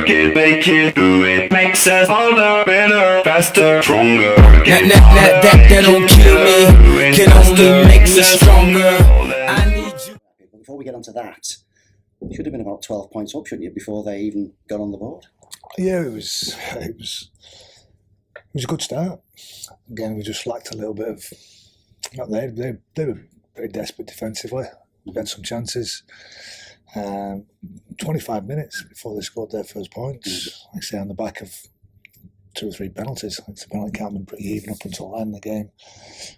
work it, make it, do it. Makes us harder, better, faster, stronger. That don't kill me, can only make us stronger. I need you. Before we get onto that, you should have been about 12 points up, shouldn't you, before they even got on the board? Yeah, it was a good start. Again, we just lacked a little bit of. They were pretty desperate defensively. We had some chances. 25 minutes before they scored their first points. Like I say, on the back of 2 or 3 penalties. I think the penalty count had been pretty even up until then in the game.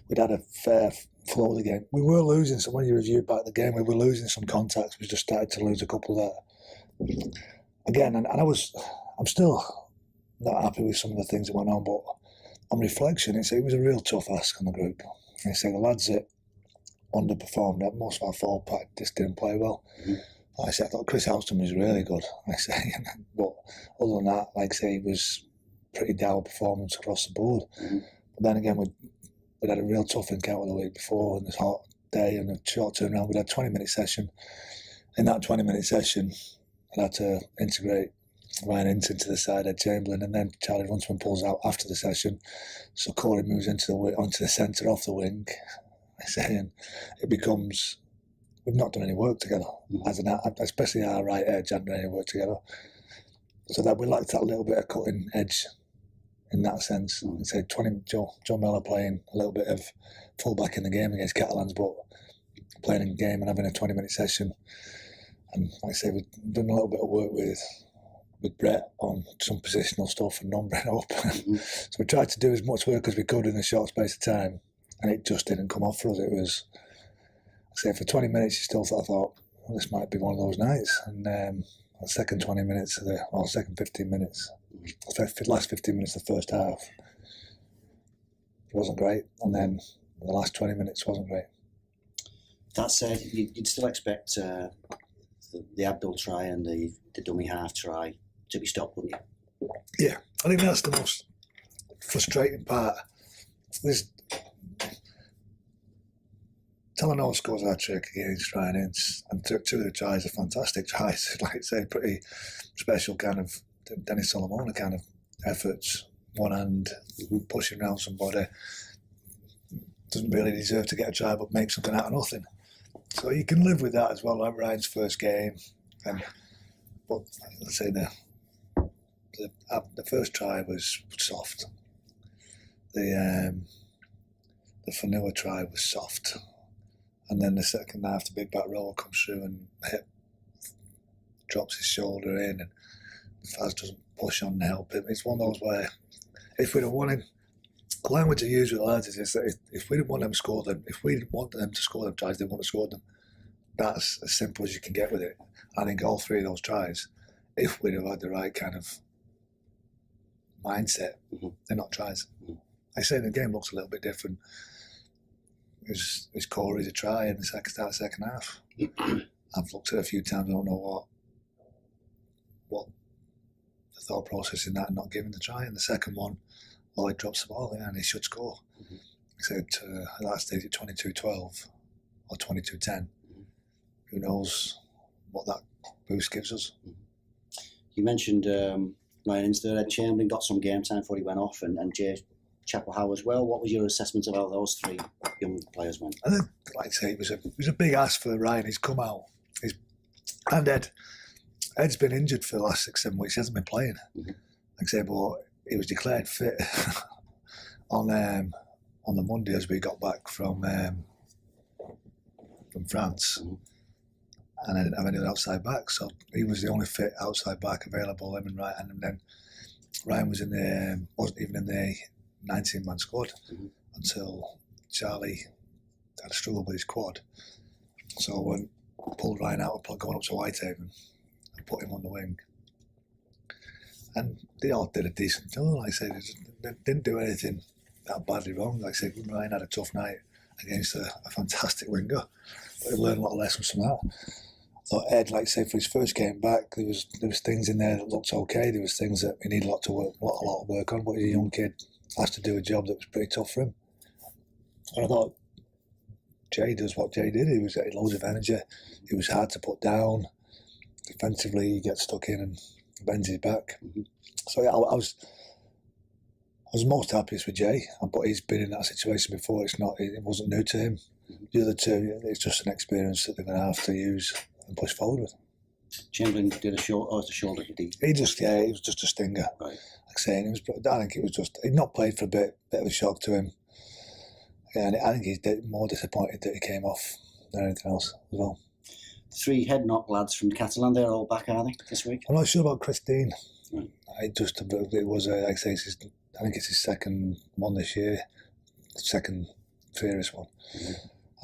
We'd had a fair flow of the game. We were losing, so when you review back the game, we were losing some contacts. We just started to lose a couple there. Again, and I'm still not happy with some of the things that went on, but on reflection, it was a real tough ask on the group. I say the lads that underperformed, most of our forward pack just didn't play well. Like I say, I thought Chris Houston was really good. Like I say, but other than that, like I say, it was pretty dour performance across the board. But then again, we'd had a real tough encounter the week before, and this hot day and a short turnaround. We'd had a 20-minute session. In that 20-minute session, I had to integrate Ryan Ince into the side, Ed Chamberlain, and then Charlie Runciman pulls out after the session. So Corey moves onto the centre off the wing. I say, and it becomes, we've not done any work together, especially our right edge hadn't done any work together. So that we lacked that little bit of cutting edge in that sense. I'd say Joe Miller playing a little bit of fullback in the game against Catalans, but playing in the game and having a 20-minute session. And like I say, we've done a little bit of work with Brett on some positional stuff and numbering up. So we tried to do as much work as we could in a short space of time, and it just didn't come off for us. It was, I say, for 20 minutes, I thought, well, this might be one of those nights. And the second 20 minutes second 15 minutes, the last 15 minutes of the first half, it wasn't great. And then the last 20 minutes wasn't great. That said, you'd still expect the Abdul try and the dummy half try to be stopped, wouldn't you? Yeah, I think that's the most frustrating part. Talanoa scores a hat-trick against Ryan Ince, and 2 of the tries are fantastic tries. Like I say, pretty special kind of Dennis Solomona kind of efforts. One hand, pushing around somebody. Doesn't really deserve to get a try, but makes something out of nothing. So you can live with that as well, like Ryan's first game. But let's say the first try was soft. The Fanua try was soft. And then the second half, the big back row comes through and drops his shoulder in, and Faz doesn't push on and help him. It's one of those where if we'd have wanted, the language I use with the lads is that if we didn't want them to score them, if we didn't want them to score them tries, they wouldn't have scored them. That's as simple as you can get with it. I think all 3 of those tries, if we'd have had the right kind of mindset, they're not tries. I say the game looks a little bit different. His core is a try in the second half. I've looked at it a few times. I don't know what the thought process in that, and not giving the try. And the second one, Lloyd drops the ball, and he should score. He said at that stage at 22-12 or 22-10. Who knows what that boost gives us? You mentioned Ryan Ince there. Ed Chamberlain got some game time before he went off, and Jay Chapel-Howe as well. What was your assessment of how those 3 young players went? I think, like I say, it was a big ask for Ryan. He's come out. And Ed's been injured for the last 6-7 weeks. He hasn't been playing. Like I say, but he was declared fit on the Monday as we got back from France. And I didn't have any other outside back, so he was the only fit outside back available, him and Ryan. And then Ryan was wasn't even in the 19-man squad until Charlie had a struggle with his quad. So when I pulled Ryan out, going up to Whitehaven and put him on the wing. And they all did a decent job. Like I said, they didn't do anything that badly wrong. Like I said, Ryan had a tough night against a fantastic winger. But he learned a lot of lessons from that. I thought Ed, like I say, for his first game back, there was things in there that looked okay. There was things that he needed a lot of work on. But he's a young kid, has to do a job that was pretty tough for him. And I thought Jay does what Jay did. He had loads of energy. He was hard to put down. Defensively, he gets stuck in and Benzi's back. So yeah, I was most happiest with Jay, but he's been in that situation before. It wasn't new to him. The other two, it's just an experience that they're going to have to use and push forward with. Chamberlain did a shoulder, did he? It was just a stinger. Right. Like saying, I think it was just, he'd not played for a bit of a shock to him. Yeah, and I think he's more disappointed that he came off than anything else as well. The 3 head knock lads from Catalan, they're all back, are they, this week? I'm not sure about Christine. Right. It was, like I say, I think it's his second one this year, second serious one.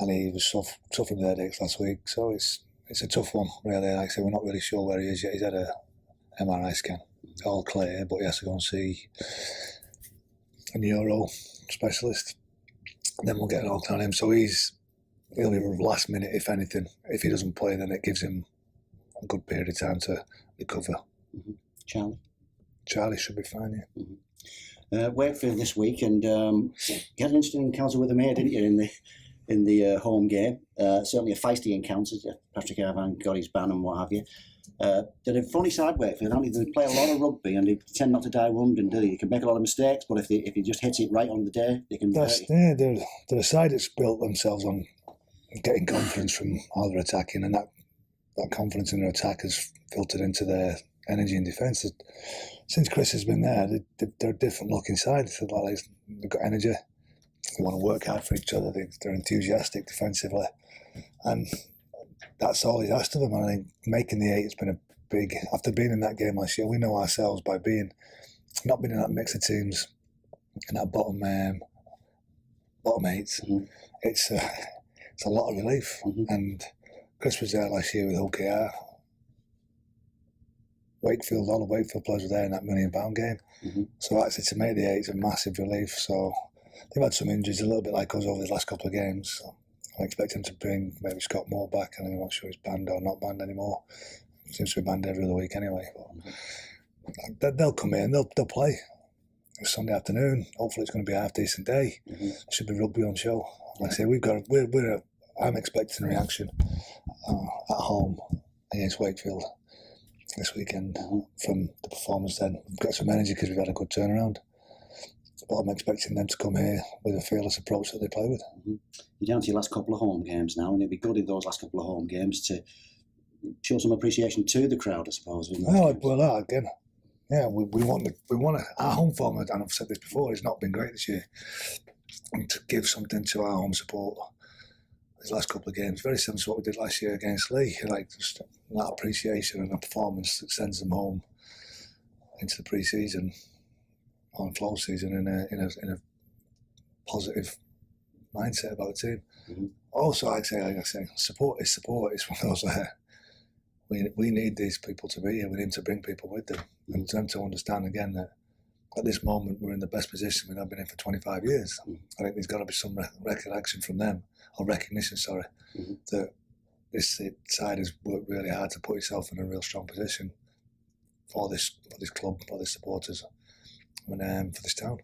And he was suffering with headaches last week, so it's a tough one, really. Like I say, we're not really sure where he is yet. He's had a MRI scan, all clear, but he has to go and see a neuro specialist. Then we'll get an alt on him. So he'll be last minute, if anything. If he doesn't play, then it gives him a good period of time to recover. Charlie should be fine, yeah. Wakefield this week, and you had an interesting encounter with them here, didn't you, in the home game? Certainly a feisty encounter. Patrick Irvine got his ban and what have you. They're a funny side, Wakefield, aren't they? They play a lot of rugby and they tend not to die wounded, do they? You can make a lot of mistakes, but if he just hits it right on the day, they can. They're a side that's built themselves on getting confidence from how they're attacking, and that confidence in their attack has filtered into their energy and defence. Since Chris has been there, they're a different looking side. They've got energy. They want to work hard for each other. They're enthusiastic defensively, and that's all he's asked of them. And I think making the 8 has been a big. After being in that game last year, we know ourselves by not being in that mix of teams in that bottom 8. It's a lot of relief. And Chris was there last year with OKR. Wakefield, all the Wakefield players were there in that £1 million game. So actually to make the 8 is a massive relief. So they've had some injuries, a little bit like us over the last couple of games. So I expect him to bring maybe Scott Moore back, and I'm not sure he's banned or not banned anymore. Seems to be banned every other week anyway. But they'll come in, they'll play. It's Sunday afternoon. Hopefully it's going to be a half decent day. There should be rugby on show. Like I say, I'm expecting a reaction at home against Wakefield this weekend from the performance. Then we've got some energy because we've had a good turnaround. But I'm expecting them to come here with a fearless approach that they play with. You're down to your last couple of home games now, and it'd be good in those last couple of home games to show some appreciation to the crowd, I suppose. Well, again, yeah, we want our home form, and I've said this before, it's not been great this year. And to give something to our home support these last couple of games, very similar to what we did last year against Lee, like just that appreciation and a performance that sends them home into the pre-season on flow season in a positive mindset about the team. Also, like I say, support is support. It's one of those where we need these people to be here. We need to bring people with them and them to understand again that at this moment we're in the best position we've been in for 25 years. I think there's got to be some recollection from them, or recognition, that this side has worked really hard to put itself in a real strong position for this club, for the supporters, and for this town.